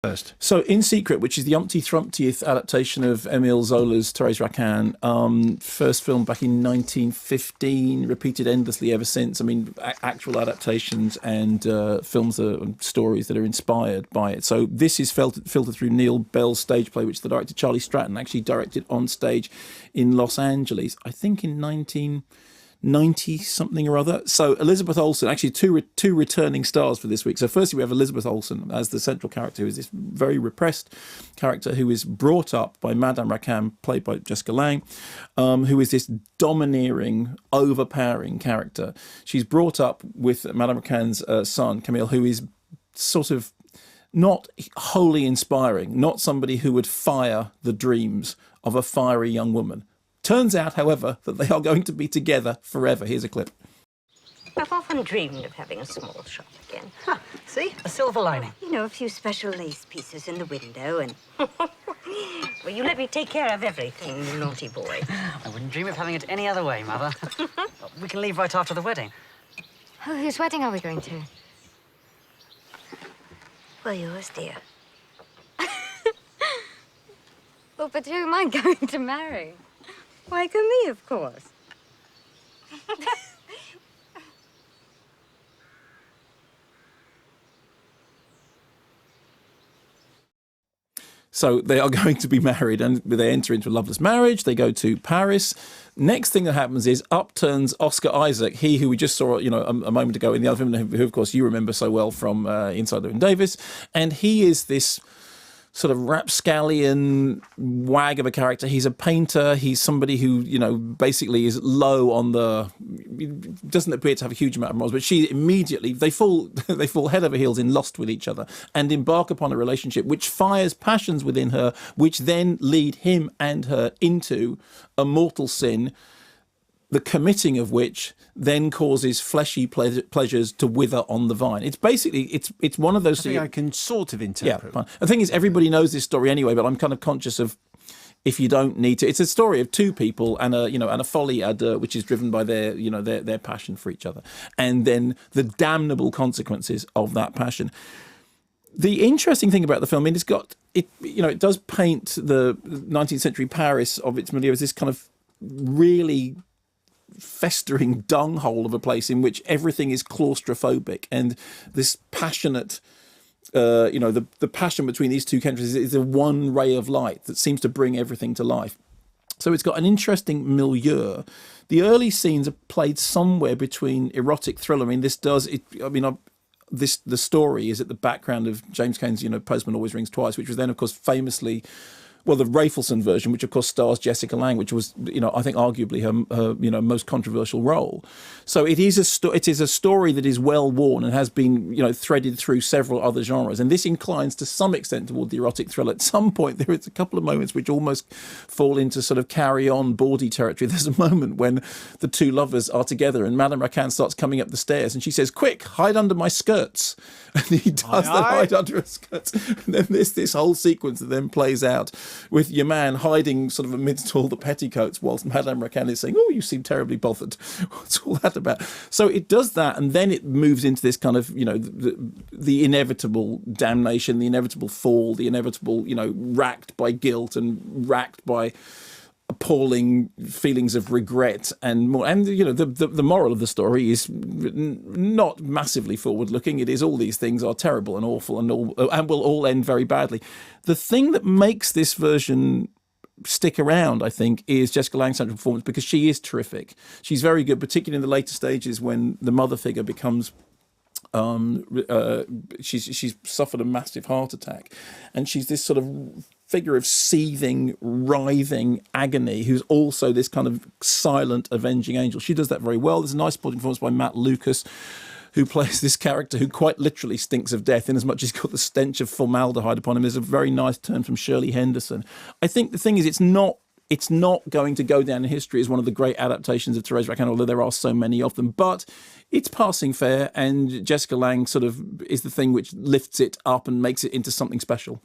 first? So, In Secret, which is the Umpty Thrumptieth adaptation of Émile Zola's Thérèse Raquin, first film back in 1915, repeated endlessly ever since. I mean, actual adaptations and films and stories that are inspired by it. So this is filtered through Neil Bell's stage play, which the director Charlie Stratton actually directed on stage in Los Angeles, I think in 1990 something or other. So Elizabeth Olsen, actually two returning stars for this week. So firstly we have Elizabeth Olsen as the central character, who is this very repressed character who is brought up by Madame Raquin, played by Jessica Lange, who is this domineering, overpowering character. She's brought up with Madame Raquin's son, Camille, who is sort of not wholly inspiring, not somebody who would fire the dreams of a fiery young woman. Turns out, however, that they are going to be together forever. Here's a clip. I've often dreamed of having a small shop again. Huh, see? A silver lining. You know, a few special lace pieces in the window and... Well, you let me take care of everything, you naughty boy. I wouldn't dream of having it any other way, Mother. We can leave right after the wedding. Oh, whose wedding are we going to? Well, yours, dear. Well, but who am I going to marry? Why, Camille, of course. So they are going to be married, and they enter into a loveless marriage. They go to Paris. Next thing that happens is up turns Oscar Isaac, he who we just saw, a moment ago in the other film, who of course you remember so well from Inside Llewyn Davis, and he is this sort of rapscallion wag of a character. He's a painter. He's somebody who, basically is low on doesn't appear to have a huge amount of morals, but she immediately, they fall head over heels in lust with each other and embark upon a relationship which fires passions within her, which then lead him and her into a mortal sin, the committing of which then causes fleshy pleasures to wither on the vine. It's basically, it's one of those... I think I can sort of interpret. Yeah, the thing is, everybody knows this story anyway, but I'm kind of conscious of, if you don't need to... It's a story of two people and a folie à deux, which is driven by their passion for each other, and then the damnable consequences of that passion. The interesting thing about the film, it does paint the 19th century Paris of its milieu as this kind of really festering dunghole of a place in which everything is claustrophobic, and this passionate the passion between these two countries is the one ray of light that seems to bring everything to life. So it's got an interesting milieu. The early scenes are played somewhere between erotic thriller. I mean, the story is at the background of James Cain's Postman Always Rings Twice, which was then of course famously, well, the Rafelson version, which of course stars Jessica Lange, which was, I think arguably her most controversial role. So it is a story that is well worn and has been, threaded through several other genres. And this inclines to some extent toward the erotic thriller. At some point, there is a couple of moments which almost fall into sort of carry-on bawdy territory. There's a moment when the two lovers are together and Madame Raquin starts coming up the stairs and she says, "Quick, hide under my skirts." And he does hide under his skirts. And then there's this whole sequence that then plays out with your man hiding sort of amidst all the petticoats whilst Madame Raquin is saying, "Oh, you seem terribly bothered." What's all that about? So it does that, and then it moves into this kind of, the inevitable damnation, the inevitable fall, the inevitable, racked by guilt and racked by appalling feelings of regret and more. And the moral of the story is not massively forward looking. It is all these things are terrible and awful and will all end very badly. The thing that makes this version stick around, I think, is Jessica Lange's central performance, because she is terrific. She's very good, particularly in the later stages when the mother figure becomes she's suffered a massive heart attack, and she's this sort of figure of seething, writhing agony who's also this kind of silent avenging angel. She does that very well. There's a nice supporting performance by Matt Lucas, who plays this character who quite literally stinks of death, in as much as he's got the stench of formaldehyde upon him. There's a very nice turn from Shirley Henderson. I think the thing is, it's not going to go down in history as one of the great adaptations of Thérèse Raquin, although there are so many of them. But it's passing fair, and Jessica Lange sort of is the thing which lifts it up and makes it into something special.